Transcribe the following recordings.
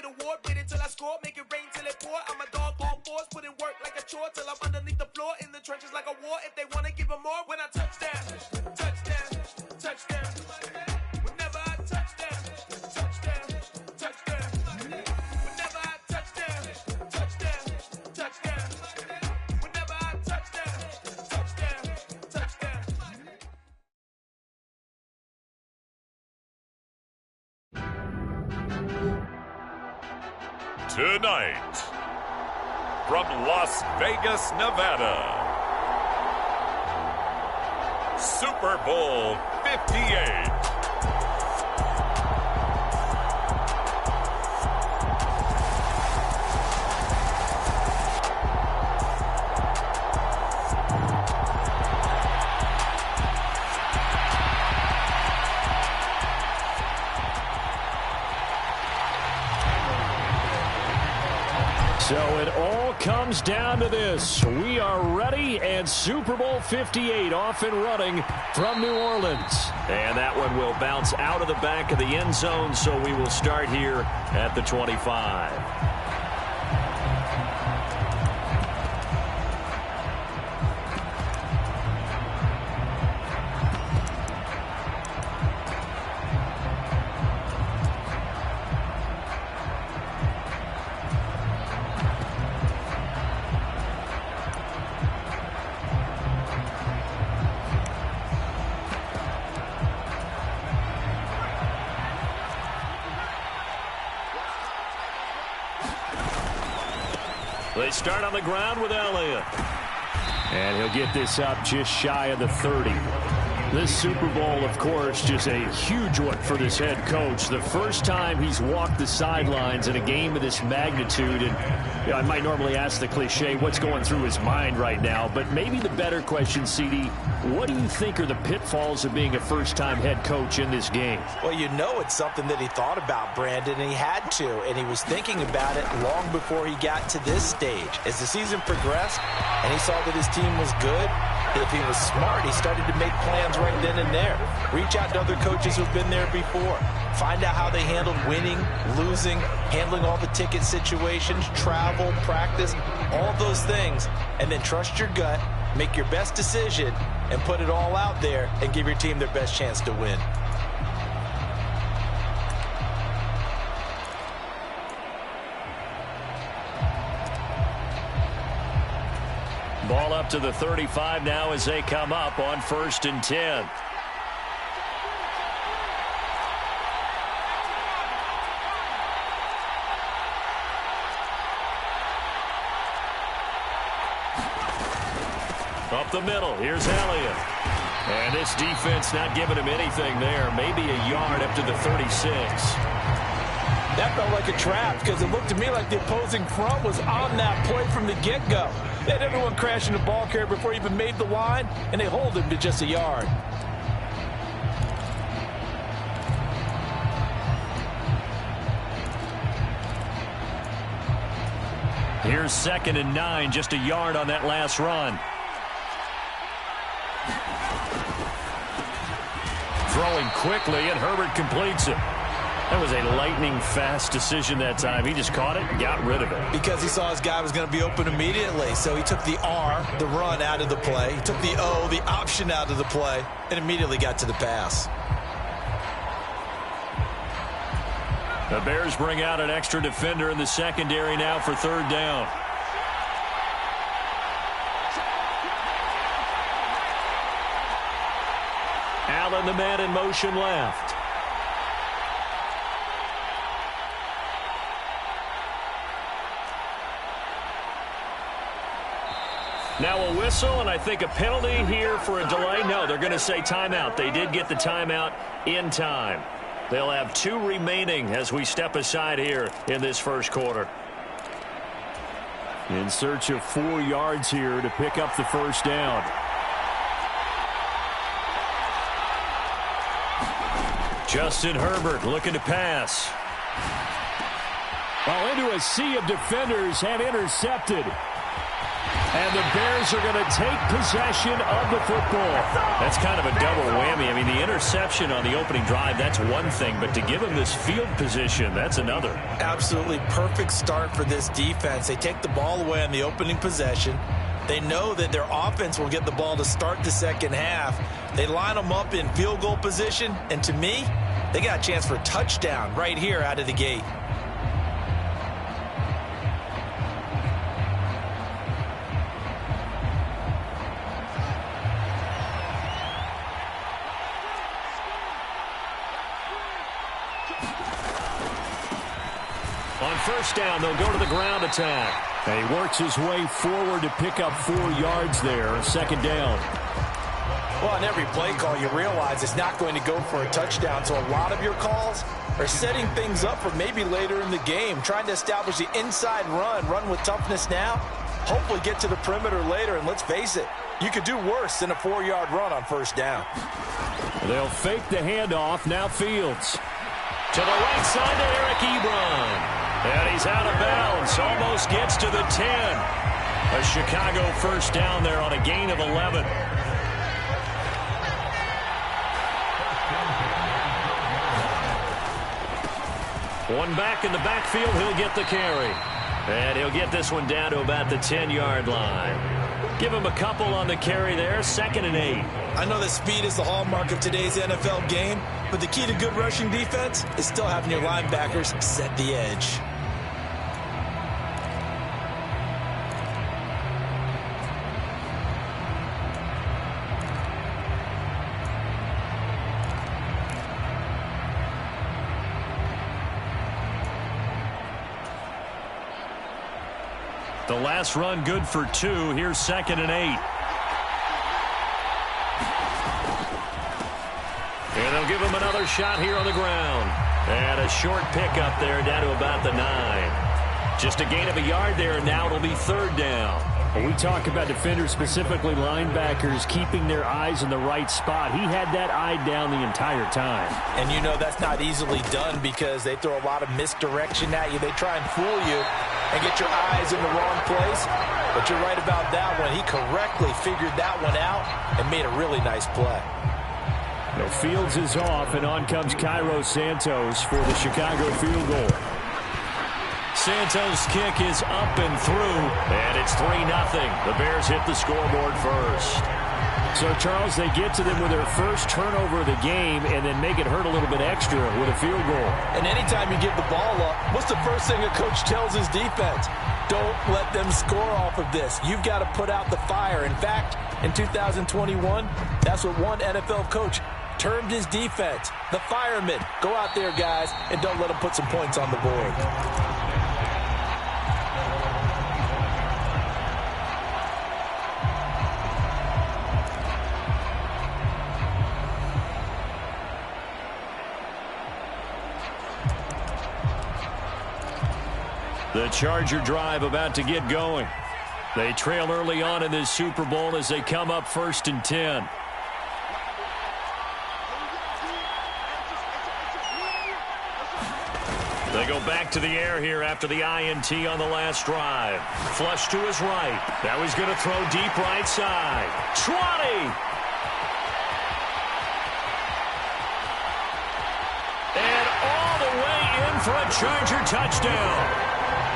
award, wait until I score, make it rain till it pour. I'm a dog on fours, put in work like a chore till I'm underneath the floor, in the trenches like a war. If they wanna give them more, when I touch down, touchdown, touchdown. Whenever I touch down, touchdown, touchdown. Whenever I touch down, touchdown, touchdown. Whenever I touch down, touchdown, touchdown. Tonight, from Las Vegas, Nevada, Super Bowl 58. So it all comes down to this. We are ready, and Super Bowl 58 off and running from New Orleans. And that one will bounce out of the back of the end zone, so we will start here at the 25. They start on the ground with Elliott. And he'll get this up just shy of the 30. This Super Bowl, of course, just a huge one for this head coach. The first time he's walked the sidelines in a game of this magnitude. And you know, I might normally ask the cliche, what's going through his mind right now? But maybe the better question, CD, what do you think are the pitfalls of being a first-time head coach in this game? Well, you know it's something that he thought about, Brandon, and he had to. And he was thinking about it long before he got to this stage. As the season progressed and he saw that his team was good, if he was smart, he started to make plans right then and there. Reach out to other coaches who've been there before. Find out how they handled winning, losing, handling all the ticket situations, travel, practice, all those things. And then trust your gut, make your best decision, and put it all out there and give your team their best chance to win. Ball up to the 35 now as they come up on 1st and 10. Up the middle, here's Elliott. And this defense not giving him anything there. Maybe a yard up to the 36. That felt like a trap because it looked to me like the opposing front was on that play from the get-go. They had everyone crashing the ball carrier before he even made the line, and they hold him to just a yard. Here's 2nd and 9, just a yard on that last run. Throwing quickly, and Herbert completes it. That was a lightning-fast decision that time. He just caught it and got rid of it. Because he saw his guy was going to be open immediately. So he took the R, the run, out of the play. He took the O, the option, out of the play, and immediately got to the pass. The Bears bring out an extra defender in the secondary now for 3rd down. Allen, the man in motion left. Now a whistle, and I think a penalty here for a delay. No, they're going to say timeout. They did get the timeout in time. They'll have 2 remaining as we step aside here in this first quarter. In search of 4 yards here to pick up the first down. Justin Herbert looking to pass. Well, into a sea of defenders and intercepted. And the Bears are going to take possession of the football. That's kind of a double whammy. I mean, the interception on the opening drive, that's one thing. But to give him this field position, that's another. Absolutely perfect start for this defense. They take the ball away on the opening possession. They know that their offense will get the ball to start the second half. They line them up in field goal position. And to me, they got a chance for a touchdown right here out of the gate. On first down, they'll go to the ground attack. And he works his way forward to pick up 4 yards there. Second down. Well, on every play call, you realize it's not going to go for a touchdown. So a lot of your calls are setting things up for maybe later in the game, trying to establish the inside run with toughness now, hopefully get to the perimeter later. And let's face it, you could do worse than a 4-yard run on first down. They'll fake the handoff. Now Fields. To the right side to Eric Ebron. And he's out of bounds. Almost gets to the 10. A Chicago first down there on a gain of 11. One back in the backfield. He'll get the carry. And he'll get this one down to about the 10-yard line. Give him a couple on the carry there. 2nd and 8. I know that speed is the hallmark of today's NFL game, but the key to good rushing defense is still having your linebackers set the edge. The last run good for 2. Here's 2nd and 8. And they'll give him another shot here on the ground. And a short pickup there down to about the 9. Just a gain of a yard there, and now it'll be 3rd down. When we talk about defenders, specifically linebackers, keeping their eyes in the right spot, he had that eye down the entire time. And you know that's not easily done because they throw a lot of misdirection at you. They try and fool you and get your eyes in the wrong place. But you're right about that one. He correctly figured that one out and made a really nice play. The Fields is off, and on comes Cairo Santos for the Chicago field goal. Santos' kick is up and through, and it's 3-0. The Bears hit the scoreboard first. So, Charles, they get to them with their first turnover of the game and then make it hurt a little bit extra with a field goal. And anytime you give the ball up, what's the first thing a coach tells his defense? Don't let them score off of this. You've got to put out the fire. In fact, in 2021, that's what one NFL coach termed his defense, the firemen. Go out there, guys, and don't let them put some points on the board. The Charger drive about to get going. They trail early on in this Super Bowl as they come up 1st and 10. They go back to the air here after the INT on the last drive. Flush to his right. Now he's going to throw deep right side. 20! And all the way in for a Charger touchdown.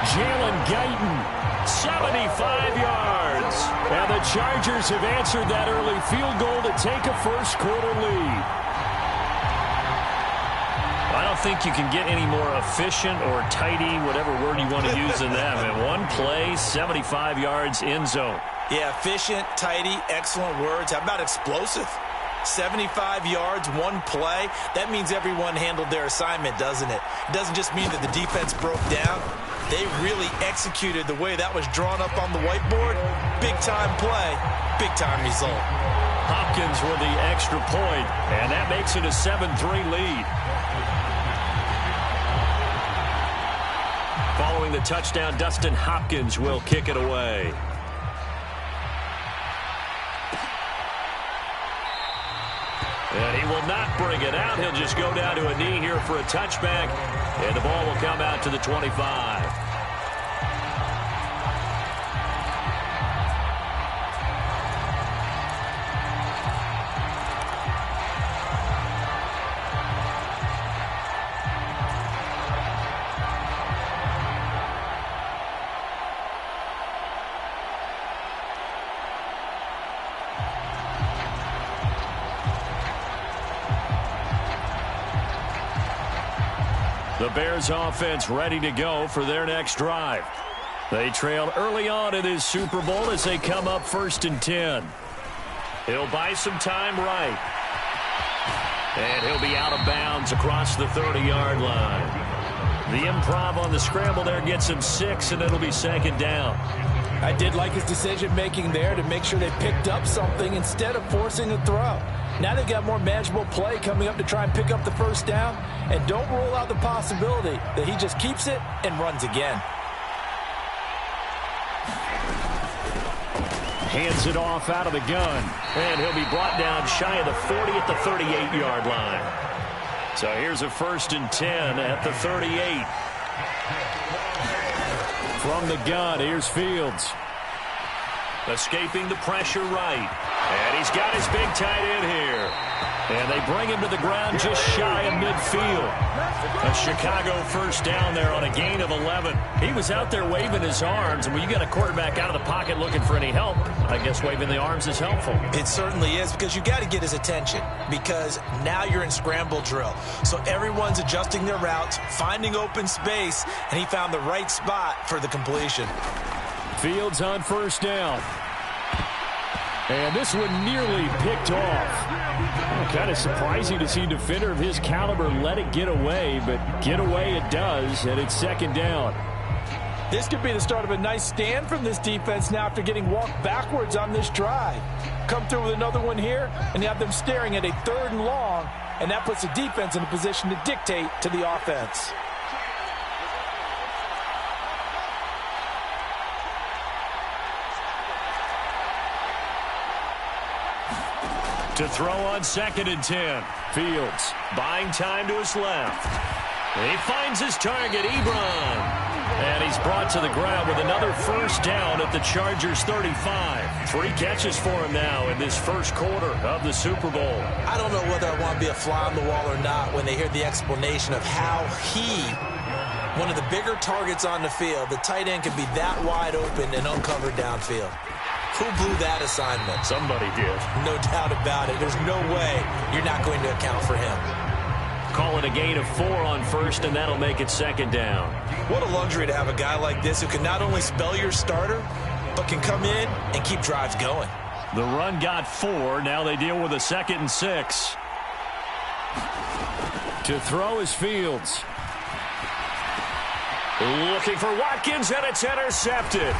Jalen Guyton, 75 yards. And the Chargers have answered that early field goal to take a first-quarter lead. I don't think you can get any more efficient or tidy, whatever word you want to use in that. And one play, 75 yards, end zone. Yeah, efficient, tidy, excellent words. How about explosive? 75 yards, one play. That means everyone handled their assignment, doesn't it? It doesn't just mean that the defense broke down. They really executed the way that was drawn up on the whiteboard. Big-time play, big-time result. Hopkins with the extra point, and that makes it a 7-3 lead. Following the touchdown, Dustin Hopkins will kick it away. And he will not bring it out. He'll just go down to a knee here for a touchback. And the ball will come out to the 25. The Bears offense ready to go for their next drive. They trailed early on in this Super Bowl as they come up 1st and 10. He'll buy some time right. And he'll be out of bounds across the 30-yard line. The improv on the scramble there gets him 6, and it'll be 2nd down. I did like his decision-making there to make sure they picked up something instead of forcing a throw. Now they've got more manageable play coming up to try and pick up the 1st down, and don't rule out the possibility that he just keeps it and runs again. Hands it off out of the gun, and he'll be brought down shy of the 40 at the 38-yard line. So here's a 1st and 10 at the 38. From the gun, here's Fields. Escaping the pressure right. And he's got his big tight end here. And they bring him to the ground just shy of midfield. A Chicago 1st down there on a gain of 11. He was out there waving his arms, and when you got a quarterback out of the pocket looking for any help, I guess waving the arms is helpful. It certainly is, because you got to get his attention, because now you're in scramble drill. So everyone's adjusting their routes, finding open space, and he found the right spot for the completion. Fields on 1st down. And this one nearly picked off. Kind of surprising to see a defender of his caliber let it get away, but get away it does, and it's 2nd down. This could be the start of a nice stand from this defense now after getting walked backwards on this drive. Come through with another one here, and you have them staring at a 3rd and long, and that puts the defense in a position to dictate to the offense. To throw on 2nd and 10. Fields buying time to his left. He finds his target, Ebron. And he's brought to the ground with another 1st down at the Chargers 35. 3 catches for him now in this 1st quarter of the Super Bowl. I don't know whether I want to be a fly on the wall or not when they hear the explanation of how one of the bigger targets on the field, the tight end can be that wide open and uncovered downfield. Who blew that assignment? Somebody did. No doubt about it. There's no way you're not going to account for him. Call it a gain of 4 on 1st, and that'll make it 2nd down. What a luxury to have a guy like this who can not only spell your starter, but can come in and keep drives going. The run got 4. Now they deal with a 2nd and 6. To throw is Fields. Looking for Watkins, and it's intercepted.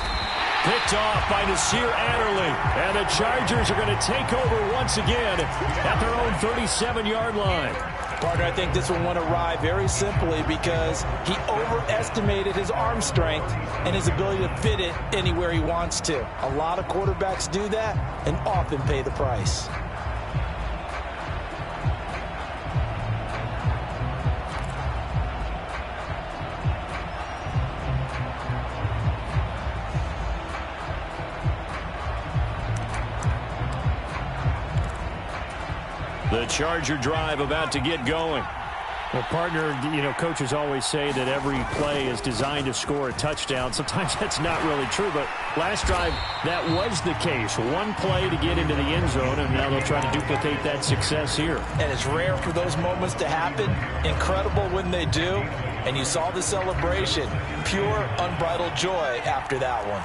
Picked off by Nasir Adderley. And the Chargers are going to take over once again at their own 37-yard line. Partner, I think this one went awry very simply because he overestimated his arm strength and his ability to fit it anywhere he wants to. A lot of quarterbacks do that and often pay the price. The Charger drive about to get going. Well, partner, coaches always say that every play is designed to score a touchdown. Sometimes that's not really true, but last drive, that was the case. One play to get into the end zone, and now they'll try to duplicate that success here. And it's rare for those moments to happen. Incredible when they do. And you saw the celebration. Pure, unbridled joy after that one.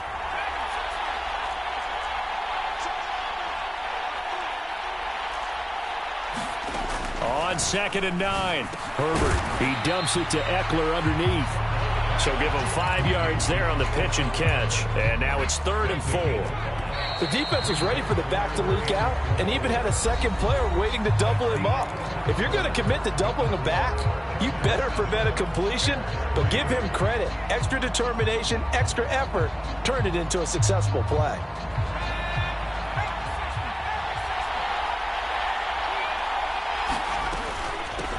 On 2nd and 9. Herbert, he dumps it to Eckler underneath. So give him 5 yards there on the pitch and catch. And now it's 3rd and 4. The defense was ready for the back to leak out and even had a second player waiting to double him up. If you're going to commit to doubling a back, you better prevent a completion, but give him credit. Extra determination, extra effort, turned it into a successful play.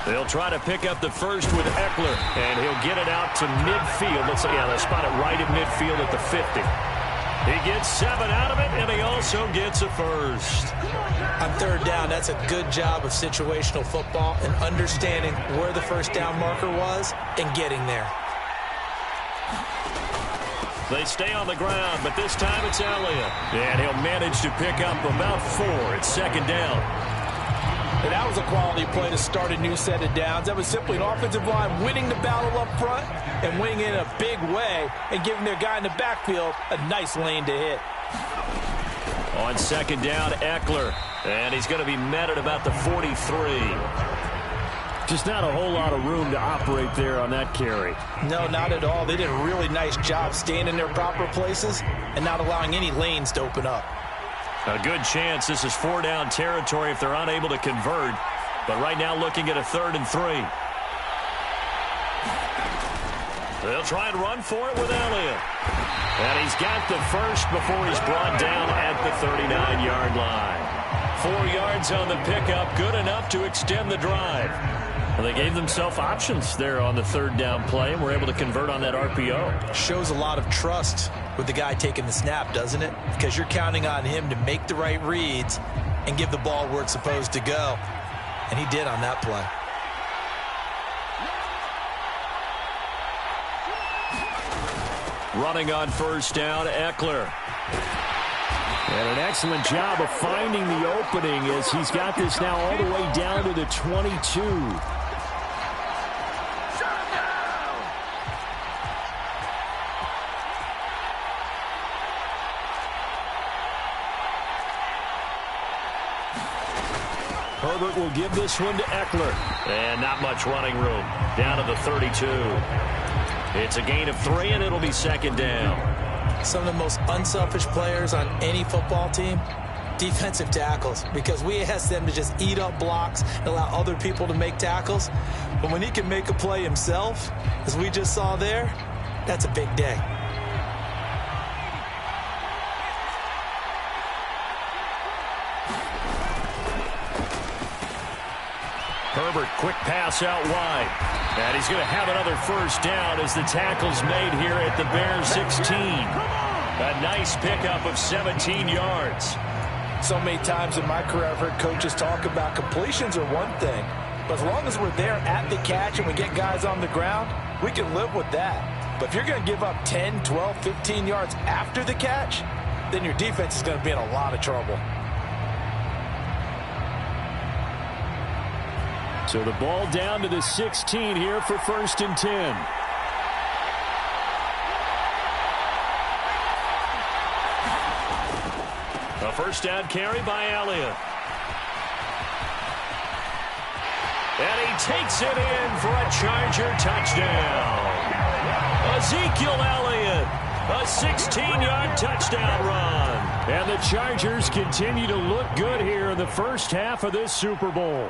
They'll try to pick up the first with Eckler, and he'll get it out to midfield. They'll spot it right at midfield at the 50. He gets 7 out of it, and he also gets a first. On 3rd down, that's a good job of situational football and understanding where the 1st down marker was and getting there. They stay on the ground, but this time it's Elliott. And he'll manage to pick up about 4 at 2nd down. And that was a quality play to start a new set of downs. That was simply an offensive line winning the battle up front and winning in a big way and giving their guy in the backfield a nice lane to hit. On second down, Eckler. And he's going to be met at about the 43. Just not a whole lot of room to operate there on that carry. No, not at all. They did a really nice job staying in their proper places and not allowing any lanes to open up. A good chance this is 4-down territory if they're unable to convert. But right now looking at a 3rd and 3. They'll try and run for it with Elliott. And he's got the first before he's brought down at the 39-yard line. 4 yards on the pickup, good enough to extend the drive. Well, they gave themselves options there on the 3rd down play and were able to convert on that RPO. Shows a lot of trust with the guy taking the snap, doesn't it? Because you're counting on him to make the right reads and give the ball where it's supposed to go. And he did on that play. Running on 1st down, Eckler. And an excellent job of finding the opening as he's got this now all the way down to the 22. Herbert will give this one to Eckler. And not much running room. Down to the 32. It's a gain of 3, and it'll be 2nd down. Some of the most unselfish players on any football team, defensive tackles, because we ask them to just eat up blocks and allow other people to make tackles. But when he can make a play himself, as we just saw there, that's a big day. Herbert, quick pass out wide. And he's going to have another 1st down as the tackle's made here at the Bears 16. A nice pickup of 17 yards. So many times in my career I've heard coaches talk about completions are one thing, but as long as we're there at the catch and we get guys on the ground, we can live with that. But if you're going to give up 10, 12, 15 yards after the catch, then your defense is going to be in a lot of trouble. So the ball down to the 16 here for 1st and 10. A 1st down carry by Elliott. And he takes it in for a Charger touchdown. Ezekiel Elliott, a 16-yard touchdown run. And the Chargers continue to look good here in the first half of this Super Bowl.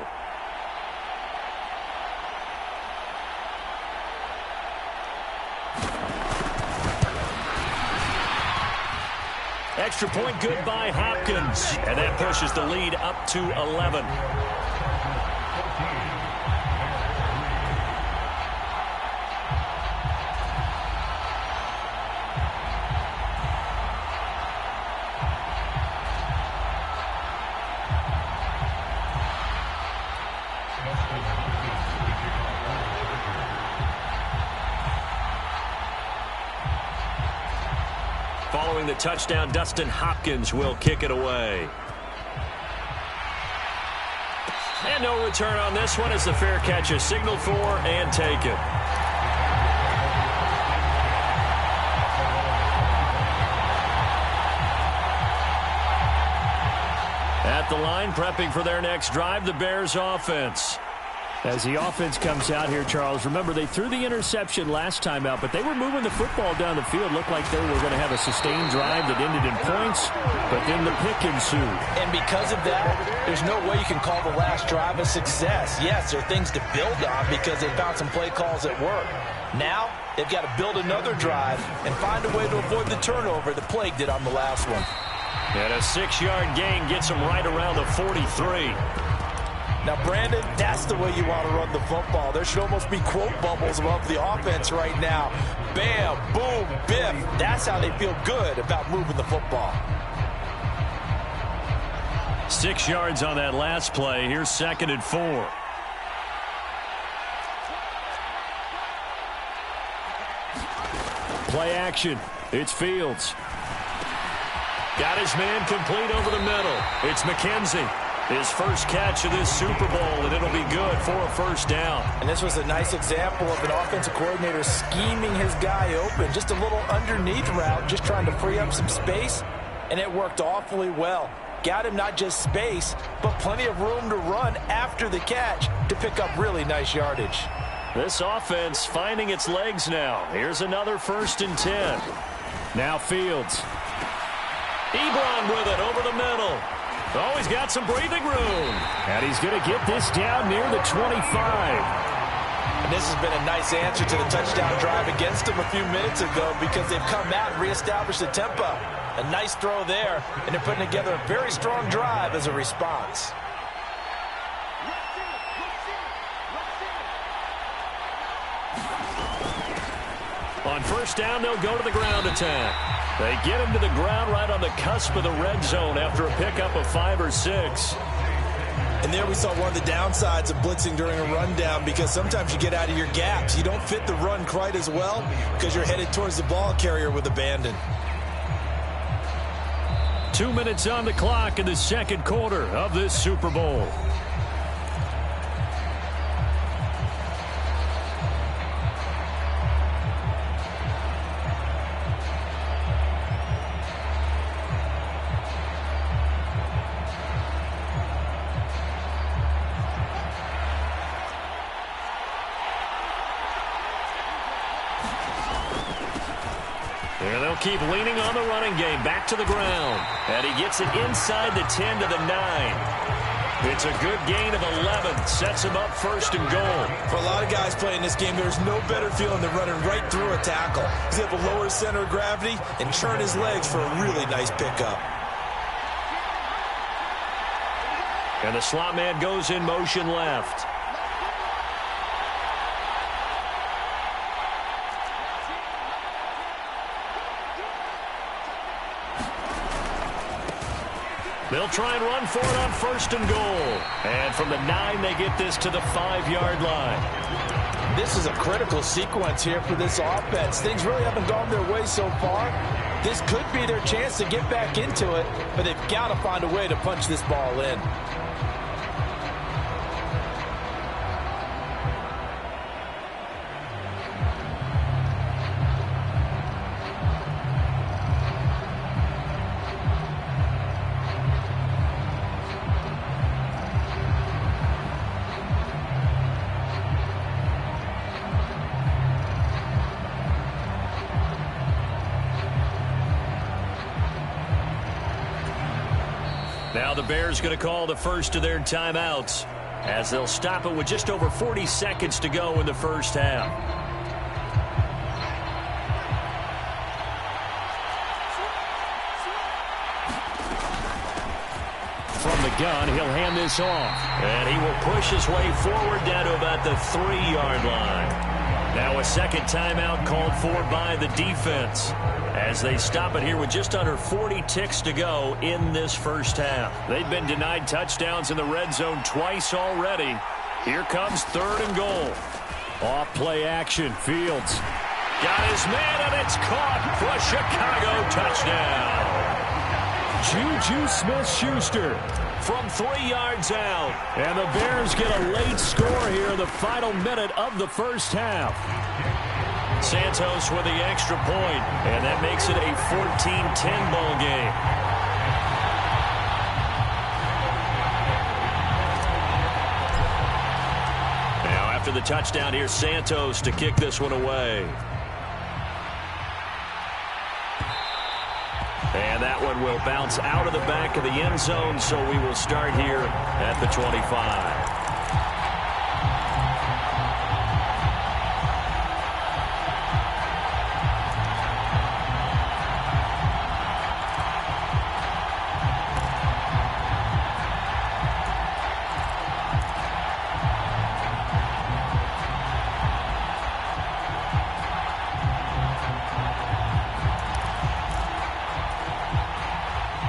Extra point good by Hopkins. And that pushes the lead up to 11. Following the touchdown, Dustin Hopkins will kick it away. And no return on this one as the fair catch is signaled for and taken. At the line, prepping for their next drive, the Bears offense. As the offense comes out here, Charles, remember they threw the interception last time out, but they were moving the football down the field. Looked like they were going to have a sustained drive that ended in points, but then the pick ensued. And because of that, there's no way you can call the last drive a success. Yes, there are things to build on because they found some play calls that work. Now, they've got to build another drive and find a way to avoid the turnover that plagued did on the last one. And a 6-yard gain gets them right around the 43. Now, Brandon, that's the way you want to run the football. There should almost be quote bubbles above the offense right now. Bam, boom, biff. That's how they feel good about moving the football. 6 yards on that last play. Here's 2nd and 4. Play action. It's Fields. Got his man complete over the middle. It's McKenzie. His first catch of this Super Bowl, and it'll be good for a first down. And this was a nice example of an offensive coordinator scheming his guy open. Just a little underneath route, just trying to free up some space, and it worked awfully well. Got him not just space, but plenty of room to run after the catch to pick up really nice yardage. This offense finding its legs now. Here's another 1st and 10. Now Fields. Ebron with it over the middle. Oh, he's got some breathing room. And he's going to get this down near the 25. And this has been a nice answer to the touchdown drive against them a few minutes ago because they've come out and reestablished the tempo. A nice throw there, and they're putting together a very strong drive as a response. On 1st down, they'll go to the ground attack. They get him to the ground right on the cusp of the red zone after a pickup of 5 or 6. And there we saw one of the downsides of blitzing during a rundown because sometimes you get out of your gaps. You don't fit the run quite as well because you're headed towards the ball carrier with abandon. 2 minutes on the clock in the second quarter of this Super Bowl. And they'll keep leaning on the running game. Back to the ground. And he gets it inside the 10 to the 9. It's a good gain of 11. Sets him up 1st and goal. For a lot of guys playing this game, there's no better feeling than running right through a tackle. He's able to lower his center of gravity and turn his legs for a really nice pickup. And the slot man goes in motion left. They'll try and run for it on 1st and goal. And from the 9, they get this to the 5-yard line. This is a critical sequence here for this offense. Things really haven't gone their way so far. This could be their chance to get back into it, but they've got to find a way to punch this ball in. Now the Bears going to call the first of their timeouts as they'll stop it with just over 40 seconds to go in the first half. From the gun, he'll hand this off. And he will push his way forward down to about the 3-yard line. Now a second timeout called for by the defense as they stop it here with just under 40 ticks to go in this first half. They've been denied touchdowns in the red zone twice already. Here comes 3rd and goal. Off play action. Fields. Got his man, and it's caught for a Chicago touchdown. Juju Smith-Schuster from 3 yards out. And the Bears get a late score here in the final minute of the first half. Santos with the extra point, and that makes it a 14-10 ball game. Now after the touchdown, here's Santos to kick this one away. And that one will bounce out of the back of the end zone, so we will start here at the 25.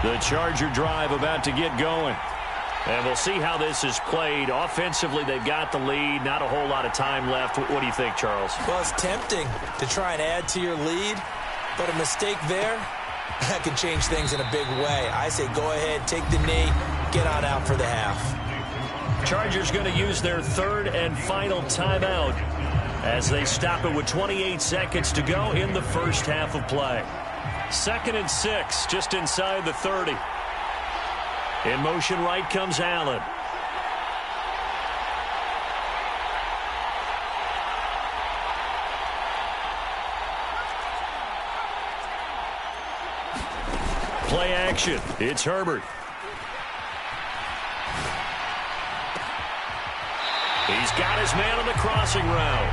The Charger drive about to get going. And we'll see how this is played. Offensively, they've got the lead. Not a whole lot of time left. What do you think, Charles? Well, it's tempting to try and add to your lead, but a mistake there, that could change things in a big way. I say go ahead, take the knee, get on out for the half. Chargers going to use their third and final timeout as they stop it with 28 seconds to go in the first half of play. 2nd and 6, just inside the 30. In motion right comes Allen. Play action. It's Herbert. He's got his man on the crossing route.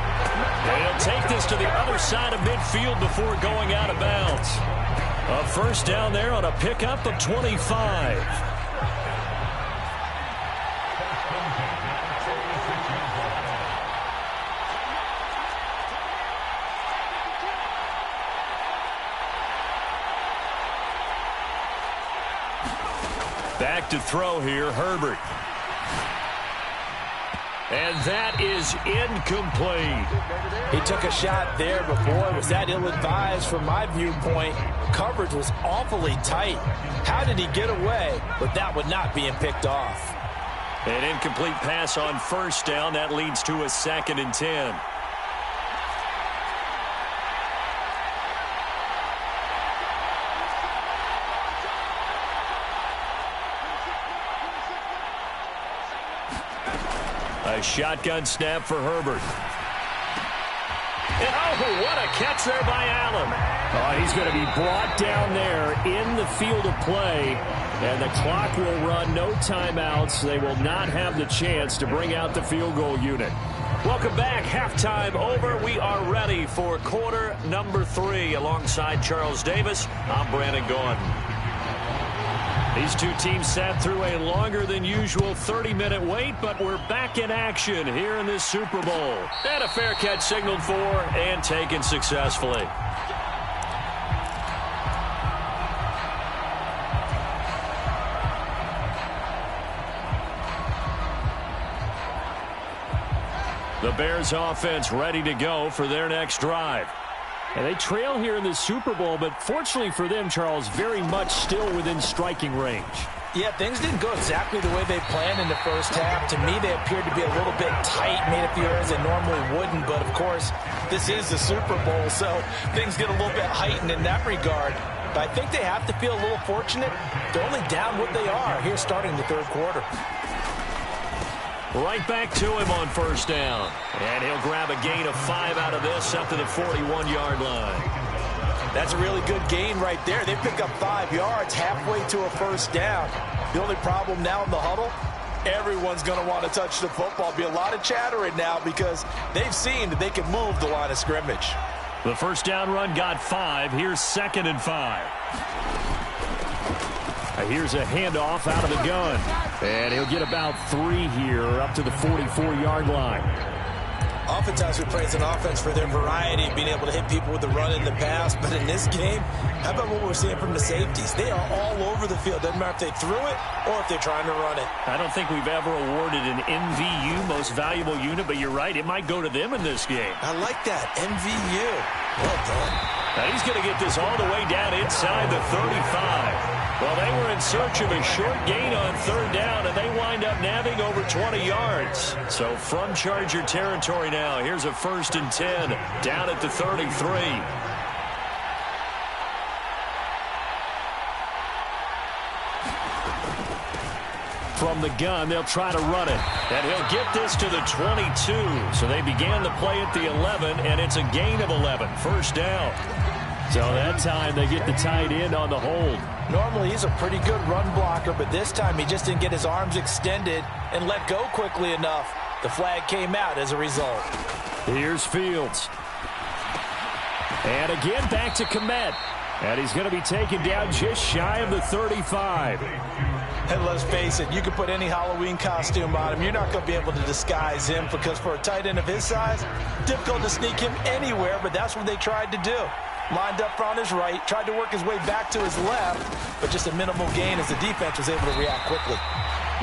And he'll take this to the other side of midfield before going out of bounds. A first down there on a pickup of 25. Back to throw here, Herbert. And that is incomplete. He took a shot there before. Was that ill-advised from my viewpoint? Coverage was awfully tight. How did he get away with that one not being picked off? An incomplete pass on first down. That leads to a 2nd and 10. A shotgun snap for Herbert. And oh, what a catch there by Allen. Oh, he's going to be brought down there in the field of play, and the clock will run. No timeouts. They will not have the chance to bring out the field goal unit. Welcome back. Halftime over. We are ready for quarter number 3. Alongside Charles Davis, I'm Brandon Gaudin. These two teams sat through a longer than usual 30-minute wait, but we're back in action here in this Super Bowl. And a fair catch signaled for and taken successfully. The Bears offense ready to go for their next drive. And they trail here in the Super Bowl, but fortunately for them, Charles, very much still within striking range. Yeah, things didn't go exactly the way they planned in the first half. To me, they appeared to be a little bit tight, made a few errors they normally wouldn't. But, of course, this is the Super Bowl, so things get a little bit heightened in that regard. But I think they have to feel a little fortunate. They're only down what they are here starting the third quarter. Right back to him on first down. And he'll grab a gain of 5 out of this up to the 41-yard line. That's a really good gain right there. They pick up 5 yards halfway to a first down. The only problem now in the huddle, everyone's going to want to touch the football. Be a lot of chattering now because they've seen that they can move the line of scrimmage. The first down run got 5. Here's 2nd and 5. Here's a handoff out of the gun. And he'll get about 3 here up to the 44-yard line. Oftentimes we praise an offense for their variety, being able to hit people with the run in the pass. But in this game, how about what we're seeing from the safeties? They are all over the field. Doesn't matter if they threw it or if they're trying to run it. I don't think we've ever awarded an MVU, most valuable unit, but you're right, it might go to them in this game. I like that, MVU. Well done. Now he's going to get this all the way down inside the 35. Well, they were in search of a short gain on third down, and they wind up nabbing over 20 yards. So from Charger territory now, here's a 1st and 10 down at the 33. From the gun, they'll try to run it. And he'll get this to the 22. So they began the play at the 11, and it's a gain of 11. First down. So that time they get the tight end on the hold. Normally he's a pretty good run blocker, but this time he just didn't get his arms extended and let go quickly enough. The flag came out as a result. Here's Fields. And again back to Kmet. And he's going to be taken down just shy of the 35. And let's face it, you can put any Halloween costume on him. You're not going to be able to disguise him because for a tight end of his size, difficult to sneak him anywhere, but that's what they tried to do. Lined up on his right, tried to work his way back to his left, but just a minimal gain as the defense was able to react quickly.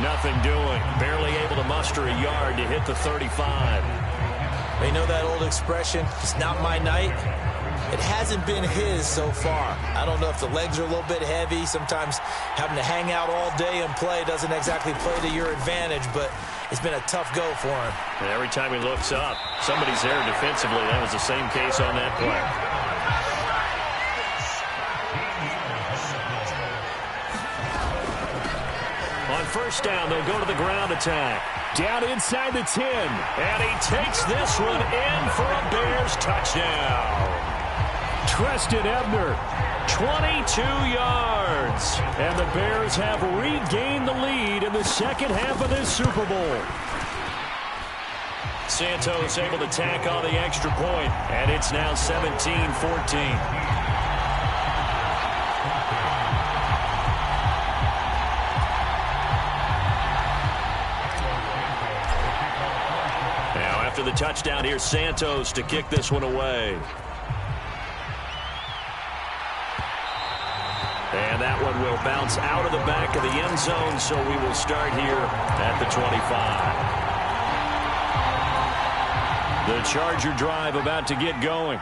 Nothing doing. Barely able to muster a yard to hit the 35. They know that old expression, it's not my night. It hasn't been his so far. I don't know if the legs are a little bit heavy. Sometimes having to hang out all day and play doesn't exactly play to your advantage, but it's been a tough go for him. And every time he looks up, somebody's there defensively. That was the same case on that play. On first down, they'll go to the ground attack. Down inside the 10. And he takes this one in for a Bears touchdown. Treston Ebner, 22 yards. And the Bears have regained the lead in the second half of this Super Bowl. Santos able to tack on the extra point, and it's now 17-14. After the touchdown, here's Santos to kick this one away. And that one will bounce out of the back of the end zone, so we will start here at the 25. The Charger drive about to get going.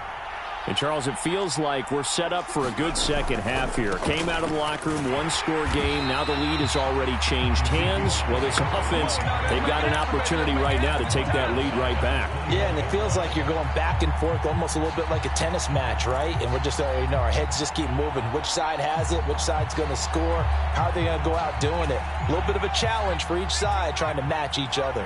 And, Charles, it feels like we're set up for a good second half here. Came out of the locker room, one-score game. Now the lead has already changed hands. Well, this offense, they've got an opportunity right now to take that lead right back. Yeah, and it feels like you're going back and forth almost a little bit like a tennis match, right? And we're just, our heads just keep moving. Which side has it? Which side's going to score? How are they going to go out doing it? A little bit of a challenge for each side trying to match each other.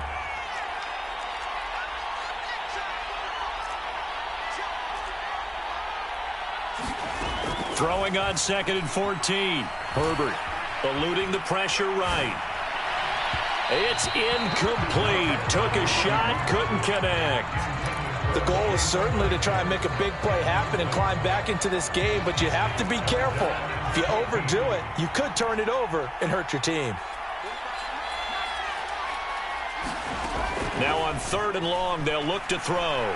Throwing on 2nd and 14. Herbert eluding the pressure right. It's incomplete. Took a shot, couldn't connect. The goal is certainly to try and make a big play happen and climb back into this game, but you have to be careful. If you overdo it, you could turn it over and hurt your team. Now on 3rd and long, they'll look to throw.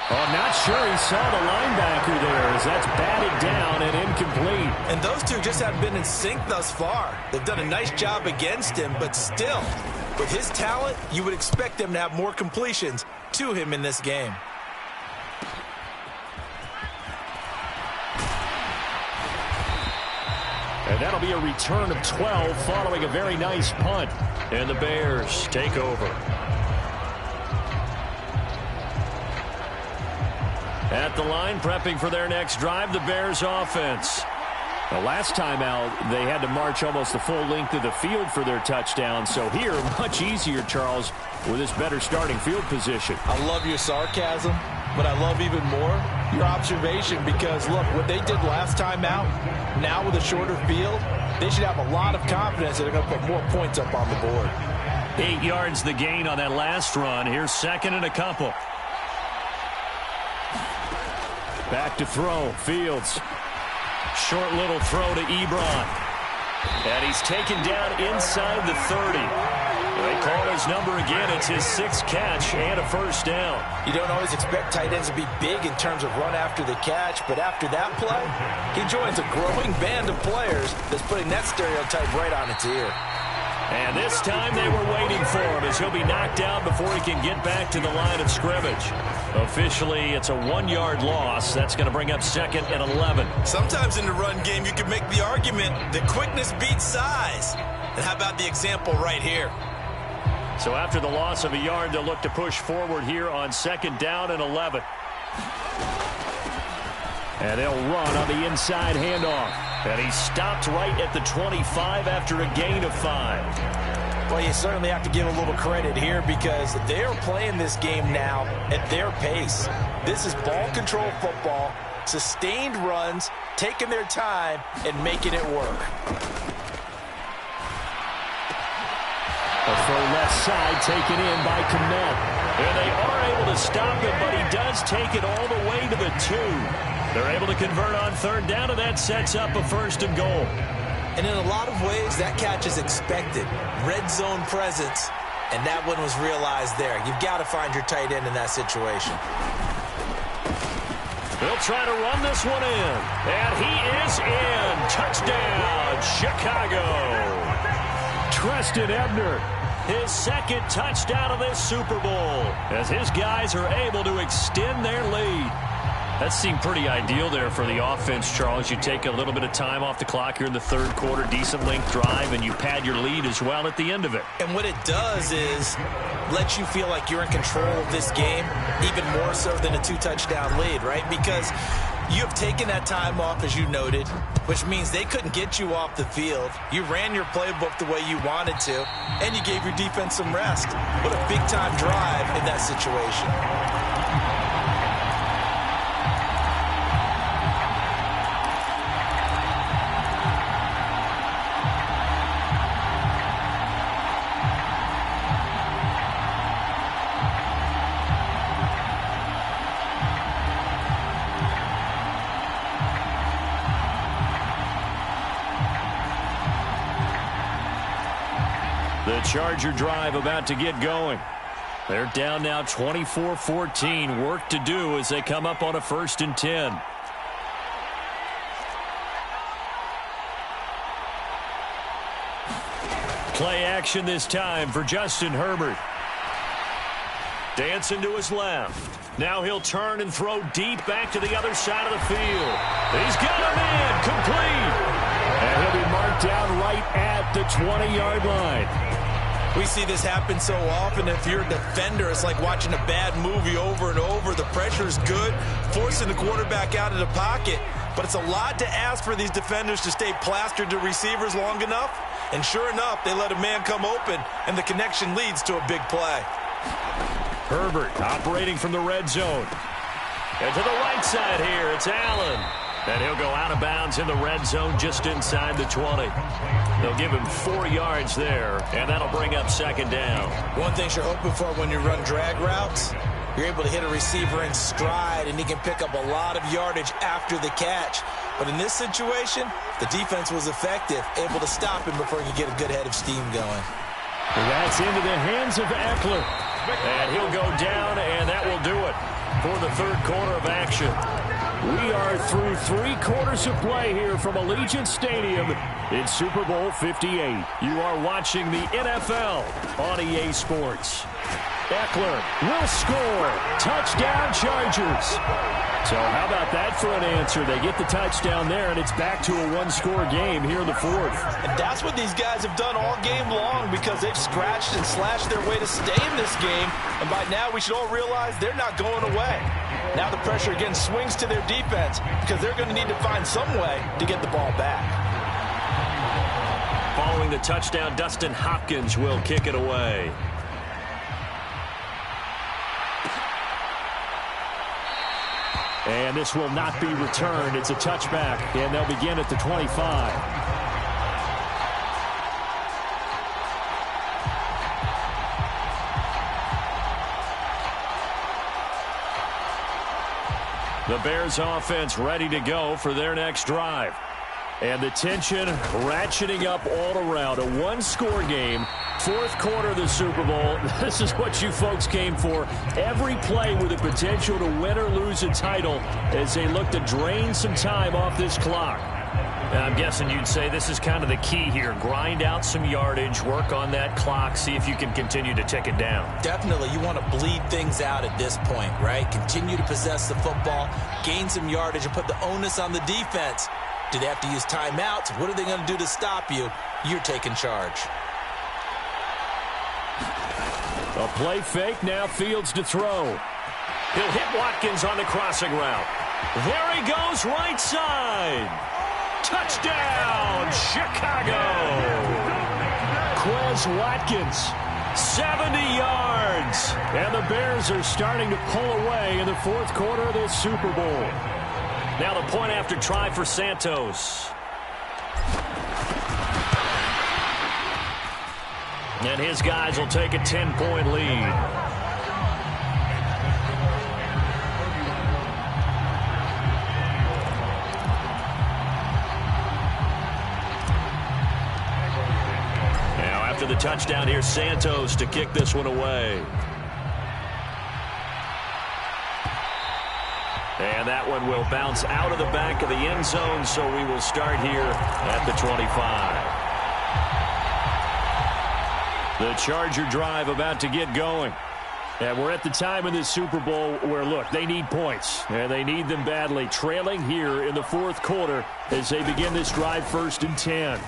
Oh, I'm not sure he saw the linebacker there as that's batted down and incomplete. And those two just haven't been in sync thus far. They've done a nice job against him, but still, with his talent, you would expect them to have more completions to him in this game. And that'll be a return of 12 following a very nice punt. And the Bears take over. At the line, prepping for their next drive, the Bears offense. The last time out, they had to march almost the full length of the field for their touchdown. So here, much easier, Charles, with this better starting field position. I love your sarcasm, but I love even more your observation because, look, what they did last time out, now with a shorter field, they should have a lot of confidence that they're going to put more points up on the board. 8 yards the gain on that last run. Here's 2nd and a couple. Back to throw, Fields. Short little throw to Ebron. And he's taken down inside the 30. They call his number again. It's his 6th catch and a first down. You don't always expect tight ends to be big in terms of run after the catch, but after that play, he joins a growing band of players that's putting that stereotype right on its ear. And this time they were waiting for him as he'll be knocked down before he can get back to the line of scrimmage. Officially, it's a 1-yard loss. That's going to bring up 2nd and 11. Sometimes in the run game, you can make the argument that quickness beats size. And how about the example right here? So after the loss of a yard, they'll look to push forward here on 2nd down and 11. And they'll run on the inside handoff. And he stopped right at the 25 after a gain of 5. Well, you certainly have to give a little credit here because they're playing this game now at their pace. This is ball control football, sustained runs, taking their time, and making it work. A throw left side taken in by Kmet. And they are able to stop him, but he does take it all the way to the 2. They're able to convert on 3rd down, and that sets up a 1st and goal. And in a lot of ways, that catch is expected. Red zone presence, and that one was realized there. You've got to find your tight end in that situation. They'll try to run this one in. And he is in. Touchdown, Chicago. Treston Ebner. His 2nd touchdown of this Super Bowl as his guys are able to extend their lead. That seemed pretty ideal there for the offense, Charles. You take a little bit of time off the clock here in the third quarter, decent length drive, and you pad your lead as well at the end of it. And what it does is let you feel like you're in control of this game, even more so than a 2-touchdown lead, right? Because you have taken that time off, as you noted, which means they couldn't get you off the field. You ran your playbook the way you wanted to, and you gave your defense some rest. What a big-time drive in that situation. The Charger drive about to get going. They're down now 24-14. Work to do as they come up on a 1st and 10. Play action this time for Justin Herbert. Dancing to his left. Now he'll turn and throw deep back to the other side of the field. He's got him in. Complete. And he'll be marked down right at the 20-yard line. We see this happen so often. If you're a defender, it's like watching a bad movie over and over. The pressure's good, forcing the quarterback out of the pocket. But it's a lot to ask for these defenders to stay plastered to receivers long enough. And sure enough, they let a man come open, and the connection leads to a big play. Herbert operating from the red zone. And to the right side here, it's Allen. And he'll go out of bounds in the red zone just inside the 20. They'll give him 4 yards there, and that'll bring up 2nd down. One thing you're hoping for when you run drag routes, you're able to hit a receiver in stride, and he can pick up a lot of yardage after the catch. But in this situation, the defense was effective, able to stop him before he could get a good head of steam going. That's into the hands of Eckler. And he'll go down, and that will do it for the third quarter of action. We are through 3 quarters of play here from Allegiant Stadium in Super Bowl 58. You are watching the NFL on EA Sports. Eckler will score. Touchdown, Chargers. So how about that for an answer? They get the touchdown there, and it's back to a 1-score game here in the 4th. And that's what these guys have done all game long, because they've scratched and slashed their way to stay in this game. And by now, we should all realize they're not going away. Now the pressure again swings to their defense, because they're going to need to find some way to get the ball back. Following the touchdown, Dustin Hopkins will kick it away. And this will not be returned. It's a touchback, and they'll begin at the 25. The Bears offense ready to go for their next drive. And the tension ratcheting up all around. A 1-score game. 4th quarter of the Super Bowl. This is what you folks came for. Every play with the potential to win or lose a title as they look to drain some time off this clock. And I'm guessing you'd say this is kind of the key here. Grind out some yardage, work on that clock, see if you can continue to tick it down. Definitely. You want to bleed things out at this point, right? Continue to possess the football, gain some yardage, and put the onus on the defense. Do they have to use timeouts? What are they going to do to stop you? You're taking charge. A play fake, now Fields to throw. He'll hit Watkins on the crossing route. There he goes, right side. Touchdown, Chicago. Quez Watkins. 70 yards. And the Bears are starting to pull away in the 4th quarter of this Super Bowl. Now the point after try for Santos. And his guys will take a 10-point lead. Now after the touchdown, here's Santos to kick this one away. And that one will bounce out of the back of the end zone, so we will start here at the 25. The Charger drive about to get going. And we're at the time in this Super Bowl where, look, they need points, and they need them badly. Trailing here in the fourth quarter as they begin this drive, 1st and 10.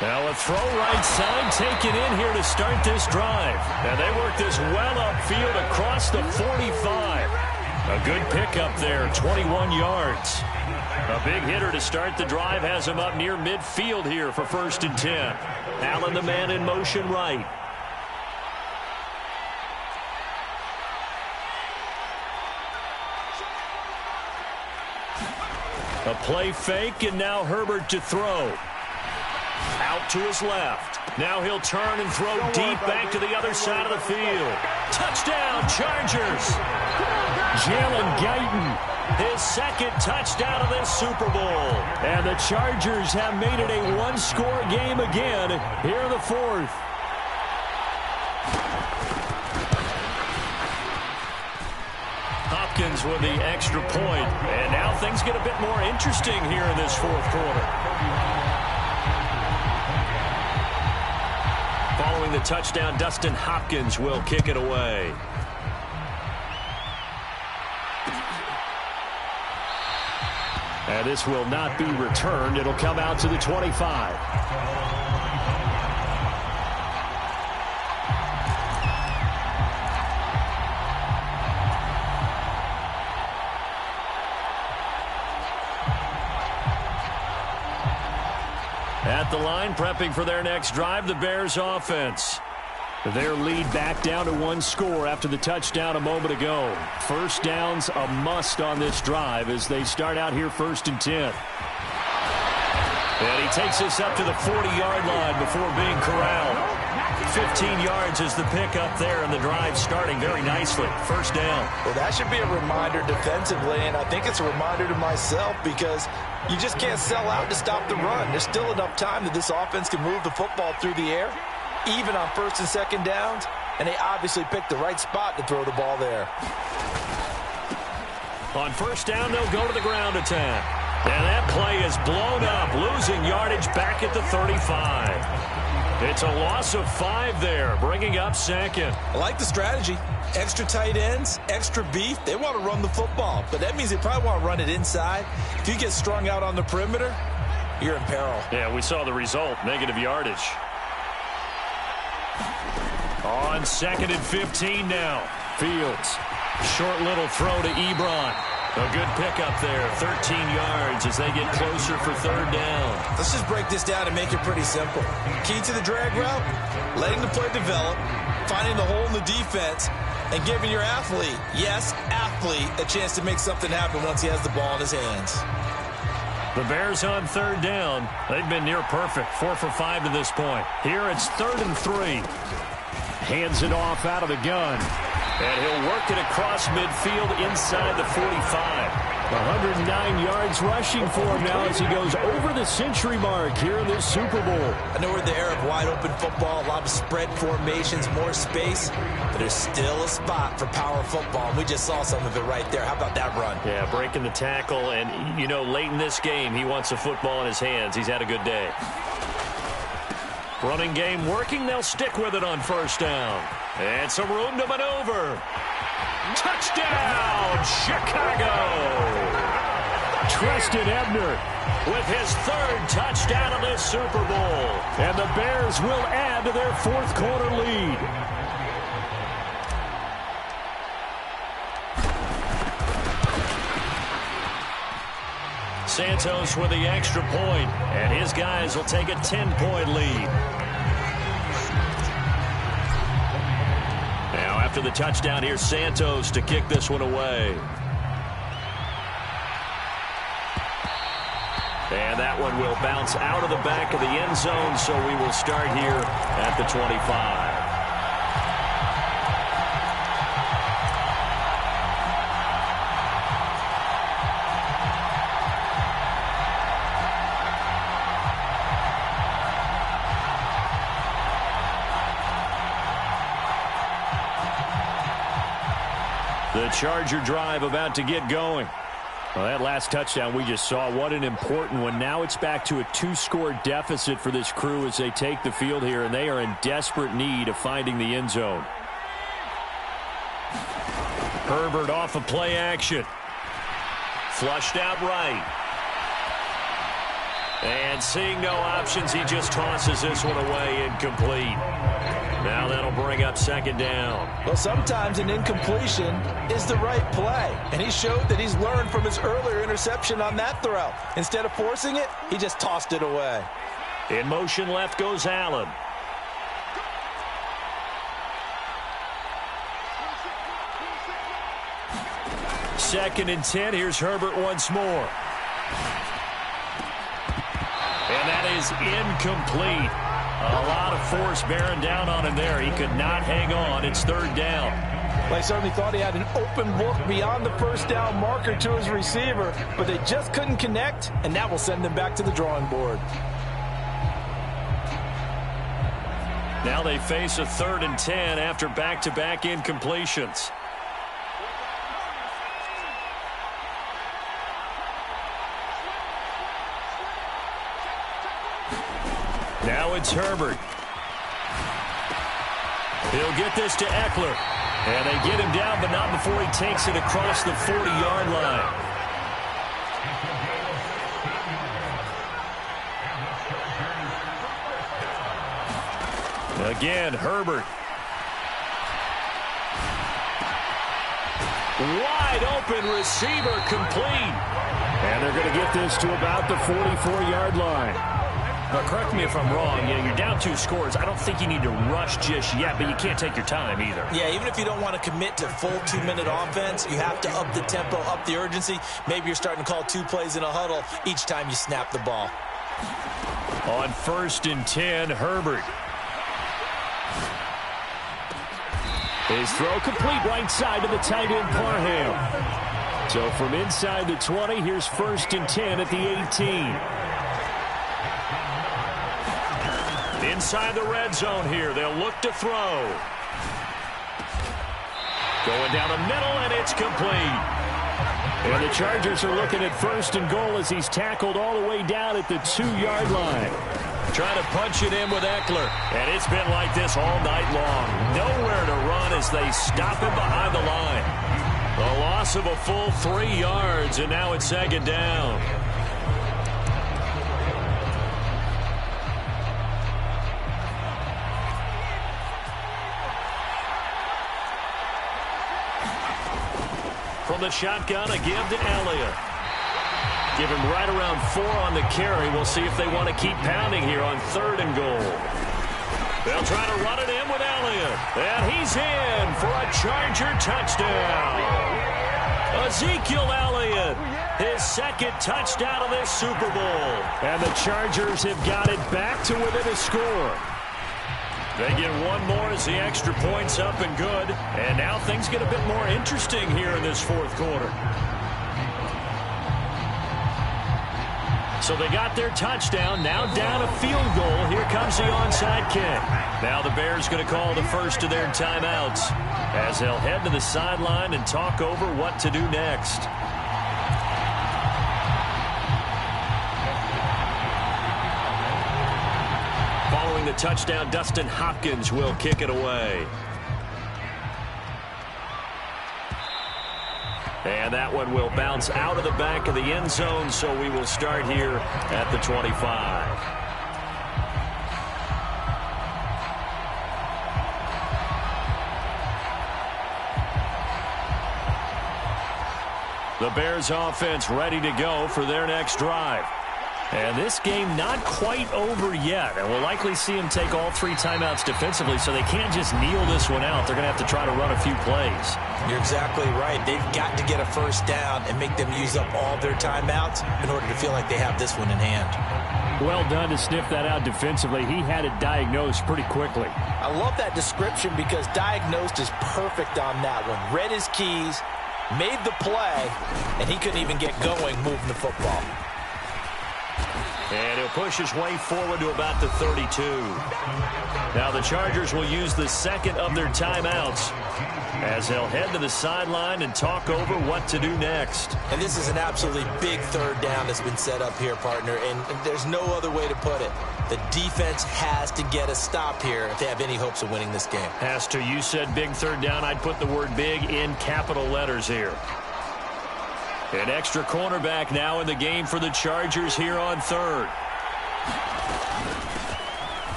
Now a throw right side taken in here to start this drive. And they work this well upfield across the 45. A good pickup there, 21 yards. A big hitter to start the drive has him up near midfield here for 1st and 10. Allen, the man in motion right. A play fake, and now Herbert to throw. Out to his left. Now he'll turn and throw deep back to the other side of the field. Touchdown, Chargers. Jalen Guyton, his 2nd touchdown of this Super Bowl. And the Chargers have made it a one-score game again here in the 4th. Hopkins with the extra point. And now things get a bit more interesting here in this 4th quarter. Following the touchdown, Dustin Hopkins will kick it away. And this will not be returned. It'll come out to the 25. At the line, prepping for their next drive, the Bears offense. Their lead back down to 1 score after the touchdown a moment ago. 1st down's a must on this drive as they start out here 1st and 10. And he takes us up to the 40-yard line before being corralled. 15 yards is the pickup there, and the drive starting very nicely. 1st down. Well, that should be a reminder defensively, and I think it's a reminder to myself because you just can't sell out to stop the run. There's still enough time that this offense can move the football through the air, even on 1st and 2nd downs, and they obviously picked the right spot to throw the ball there. On 1st down, they'll go to the ground attack. And that play is blown up, losing yardage back at the 35. It's a loss of 5 there, bringing up 2nd. I like the strategy. Extra tight ends, extra beef. They want to run the football, but that means they probably want to run it inside. If you get strung out on the perimeter, you're in peril. Yeah, we saw the result, negative yardage. On 2nd and 15 now. Fields. Short little throw to Ebron. A good pickup there. 13 yards as they get closer for 3rd down. Let's just break this down and make it pretty simple. Key to the drag route, letting the play develop, finding the hole in the defense, and giving your athlete, yes, athlete, a chance to make something happen once he has the ball in his hands. The Bears on 3rd down. They've been near perfect. 4 for 5 to this point. Here it's 3rd and 3. Hands it off out of the gun. And he'll work it across midfield inside the 45. 109 yards rushing for him now as he goes over the century mark here in this Super Bowl. I know we're in the era of wide-open football, a lot of spread formations, more space, but there's still a spot for power football, and we just saw some of it right there. How about that run? Yeah, breaking the tackle, and, you know, late in this game, he wants the football in his hands. He's had a good day. Running game working. They'll stick with it on 1st down. And some room to maneuver. Touchdown, Chicago! Treston Ebner with his 3rd touchdown of this Super Bowl. And the Bears will add to their 4th quarter lead. Santos with the extra point, and his guys will take a 10-point lead. Now, after the touchdown, here's Santos to kick this one away. And that one will bounce out of the back of the end zone, so we will start here at the 25. The Charger drive about to get going. Well, that last touchdown we just saw, what an important one. Now it's back to a 2-score deficit for this crew as they take the field here, and they are in desperate need of finding the end zone. Herbert off of play action. Flushed out right. And seeing no options, he just tosses this one away, incomplete. Now that'll bring up second down. Well, sometimes an incompletion is the right play. And he showed that he's learned from his earlier interception on that throw. Instead of forcing it, he just tossed it away. In motion left goes Allen. Second and 10. Here's Herbert once more. And that is incomplete. A lot of force bearing down on him there. He could not hang on. It's third down. Well, he certainly thought he had an open look beyond the first down marker to his receiver, but they just couldn't connect, and that will send them back to the drawing board. Now they face a third and 10 after back-to-back incompletions. Now it's Herbert. He'll get this to Eckler. And they get him down, but not before he takes it across the 40-yard line. Again, Herbert. Wide open receiver, complete. And they're going to get this to about the 44-yard line. Now, correct me if I'm wrong. You're down 2 scores. I don't think you need to rush just yet, but you can't take your time either. Yeah, even if you don't want to commit to full 2-minute offense, you have to up the tempo, up the urgency. Maybe you're starting to call 2 plays in a huddle each time you snap the ball. On first and 10, Herbert. His throw complete right side to the tight end, Parham. So from inside the 20, here's first and 10 at the 18. Inside the red zone here. They'll look to throw. Going down the middle, and it's complete. And the Chargers are looking at first and goal as he's tackled all the way down at the 2-yard line. Trying to punch it in with Eckler. And it's been like this all night long. Nowhere to run as they stop him behind the line. The loss of a full 3 yards, and now it's second down. From the shotgun, a give to Elliott. Give him right around 4 on the carry. We'll see if they want to keep pounding here on third and goal. They'll try to run it in with Elliott. And he's in for a Charger touchdown. Ezekiel Elliott, his second touchdown of this Super Bowl. And the Chargers have got it back to within a score. They get one more as the extra point's up and good. And now things get a bit more interesting here in this fourth quarter. So they got their touchdown. Now down a field goal. Here comes the onside kick. Now the Bears going to call the first of their timeouts as they'll head to the sideline and talk over what to do next. Following the touchdown, Dustin Hopkins will kick it away. And that one will bounce out of the back of the end zone, so we will start here at the 25. The Bears offense ready to go for their next drive. And this game not quite over yet. And we'll likely see them take all 3 timeouts defensively, so they can't just kneel this one out. They're going to have to try to run a few plays. You're exactly right. They've got to get a first down and make them use up all their timeouts in order to feel like they have this one in hand. Well done to sniff that out defensively. He had it diagnosed pretty quickly. I love that description because diagnosed is perfect on that one. Read his keys, made the play, and he couldn't even get going moving the football. And he'll push his way forward to about the 32. Now the Chargers will use the second of their timeouts as they'll head to the sideline and talk over what to do next. And this is an absolutely big third down that's been set up here, partner, and there's no other way to put it. The defense has to get a stop here if they have any hopes of winning this game. Has to. You said big third down. I'd put the word big in capital letters here. An extra cornerback now in the game for the Chargers here on third.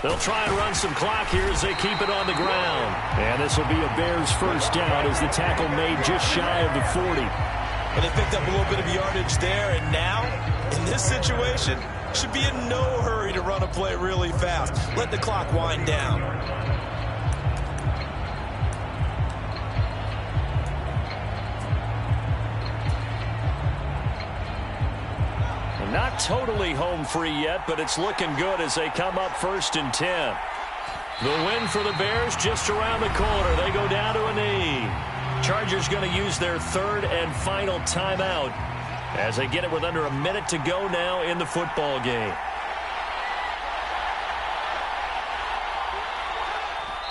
They'll try and run some clock here as they keep it on the ground. And this will be a Bears first down as the tackle made just shy of the 40. And they picked up a little bit of yardage there, and now, in this situation, should be in no hurry to run a play really fast. Let the clock wind down. Not totally home free yet, but it's looking good as they come up 1st and 10. The win for the Bears just around the corner. They go down to a knee. Chargers going to use their third and final timeout as they get it with under a minute to go now in the football game.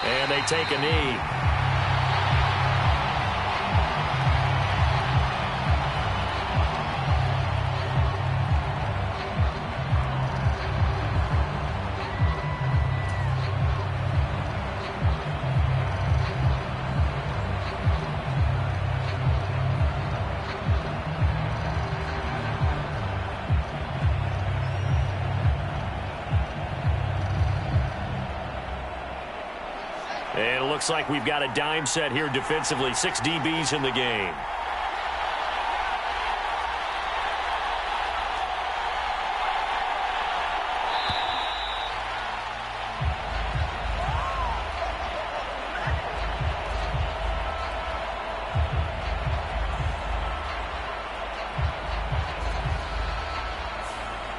And they take a knee. And it looks like we've got a dime set here defensively. 6 DBs in the game.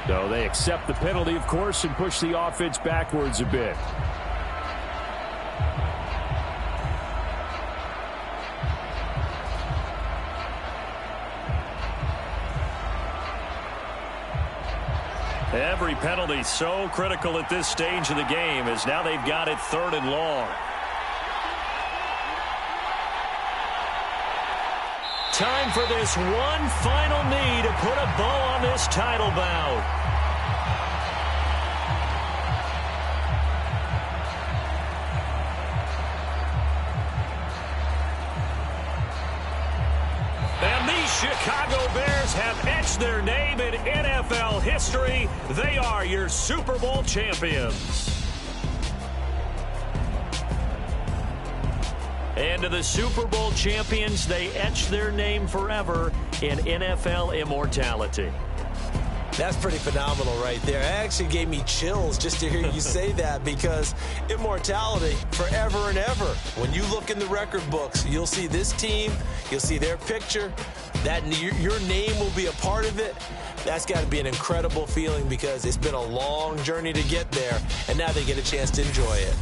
So they accept the penalty, of course, and push the offense backwards a bit. Every penalty so critical at this stage of the game as now they've got it 3rd and long. Time for this one final knee to put a bow on this title bout. And these Chicago Bears have etched their name in NFL history. They are your Super Bowl champions. And to the Super Bowl champions, they etch their name forever in NFL immortality. That's pretty phenomenal right there. It actually gave me chills just to hear you say that, because immortality forever and ever. When you look in the record books, you'll see this team, you'll see their picture, that your name will be a part of it. That's got to be an incredible feeling, because it's been a long journey to get there, and now they get a chance to enjoy it.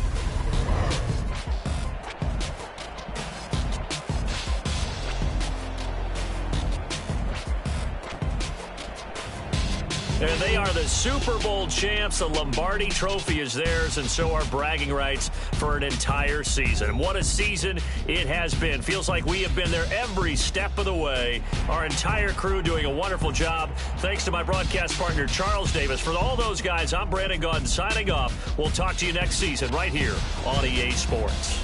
And they are the Super Bowl champs. The Lombardi Trophy is theirs, and so are bragging rights for an entire season. What a season it has been. Feels like we have been there every step of the way. Our entire crew doing a wonderful job. Thanks to my broadcast partner, Charles Davis. For all those guys, I'm Brandon Gaudin signing off. We'll talk to you next season right here on EA Sports.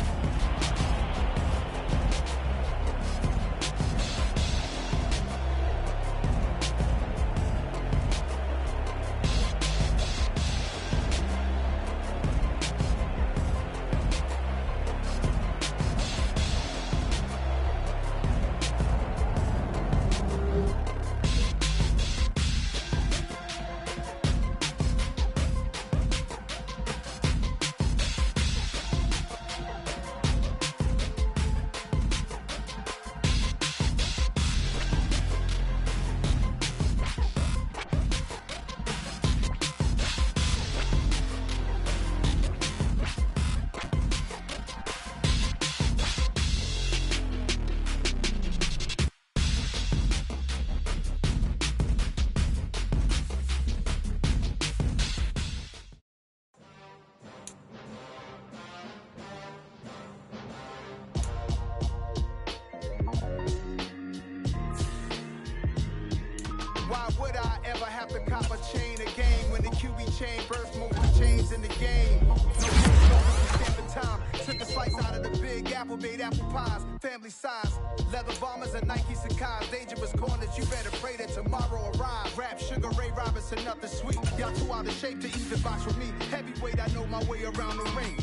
size. Leather bombers and Nike Sacai's. Dangerous corners, you better pray that tomorrow arrive. Rap, Sugar Ray Robinson, nothing sweet. Y'all too out of shape to even box with me. Heavyweight, I know my way around the ring.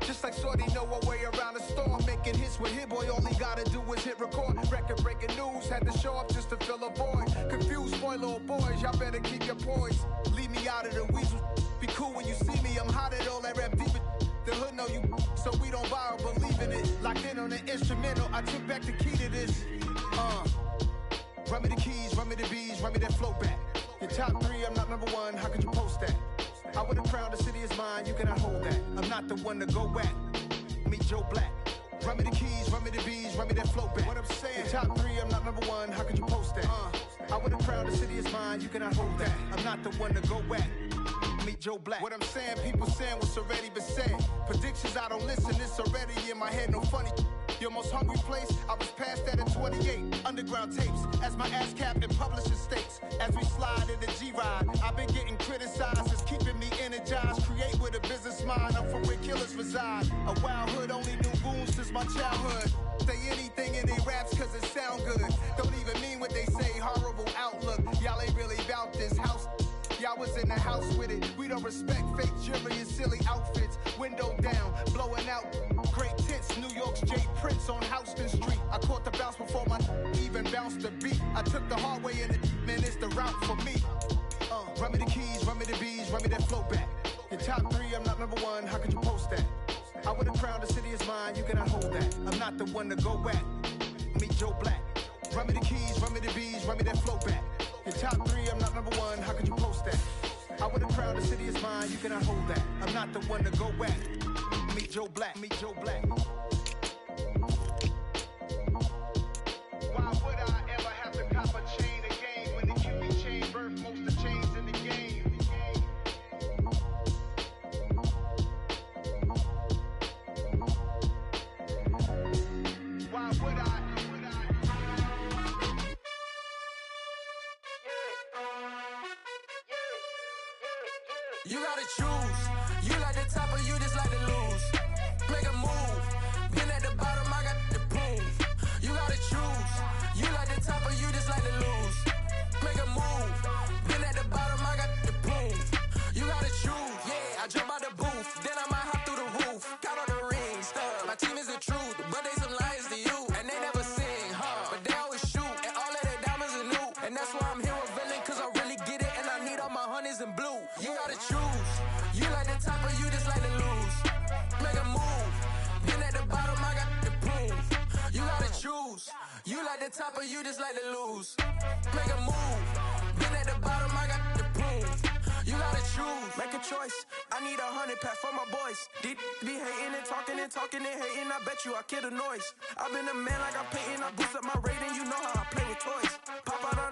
Just like Shorty know her way around the storm. Making hits with Hit Boy, all he gotta do is hit record. Record-breaking news, had to show up just to fill a void. Confused, spoiled little boys, y'all better keep your poise. Leave me out of the weasel. Be cool when you see me, I'm hot at all that rap deep. The hood know you, so we don't borrow, believe in it. Locked in on the instrumental, I took back the key to this. Run me the keys, run me the bees, run me that flow back. Your top 3, I'm not number 1, how could you post that? I would've crowned the city is mine, you cannot hold that. I'm not the one to go back. Meet Joe Black. Run me the keys, run me the bees, run me that flow back. What I'm saying, your top 3, I'm not number 1, how could you post that? I would've crowned the city is mine, you cannot hold that. I'm not the one to go back. Meet Joe Black. What I'm saying, people saying what's already been said. Predictions, I don't listen, it's already in my head, no funny. Your most hungry place, I was past that at 28. Underground tapes, as my ass capped in publishing states. As we slide in the G-Ride, I've been getting criticized, it's keeping me energized. Create with a business mind, I'm from where killers reside. A wild hood, only knew goons since my childhood. Say anything in they raps cause it sound good. Don't even mean what they say, horrible outlook. Y'all ain't really about this house. Y'all was in the house with it. We don't respect fake jewelry and silly outfits. Window down, blowing out great tits. New York's Jay Prince on Houston Street. I caught the bounce before my even bounced the beat. I took the hard way in it, man, it's the route for me. Run me the keys, run me the bees, run me that flow back. Your top 3, I'm not number 1, how could you post that? I would've crowned the city is mine, you cannot hold that. I'm not the one to go back. Meet Joe Black. Run me the keys, run me the bees, run me that flow back. Your top 3, I'm not number 1, how could you post that? I would've crowned the city is mine, you cannot hold that. I'm not the one to go back. Meet Joe Black, meet Joe Black. Why would I ever have to cop a chain again when the QB chain birthed most of chains in the game? Why would I? You gotta choose. You like the top or you just like to lose. Make a move. Been at the bottom, I got the proof. You gotta choose. You like the top or you just like to lose. Make a move. Been at the bottom, I got the proof. You gotta choose. Yeah, I jump out the booth. Then I might hop through the roof. Count on the rings, stuff. My team is the truth, but they some liars to you. And they never sing, but they always shoot. And all of their diamonds are new. And that's why I'm here with Villain, cause I really get it. And I need all my honeys in blue. You gotta choose. You like the top or you just like to lose. Make a move. Been at the bottom, I got the proof. You gotta choose. You like the top or you just like to lose. Make a move. Been at the bottom, I got the proof. You gotta choose. Make a choice. I need 100 pack for my boys. Be hating and talking and hating. I bet you I kill the noise. I've been a man like I'm painting. I boost up my rating. You know how I play with toys. Pop out on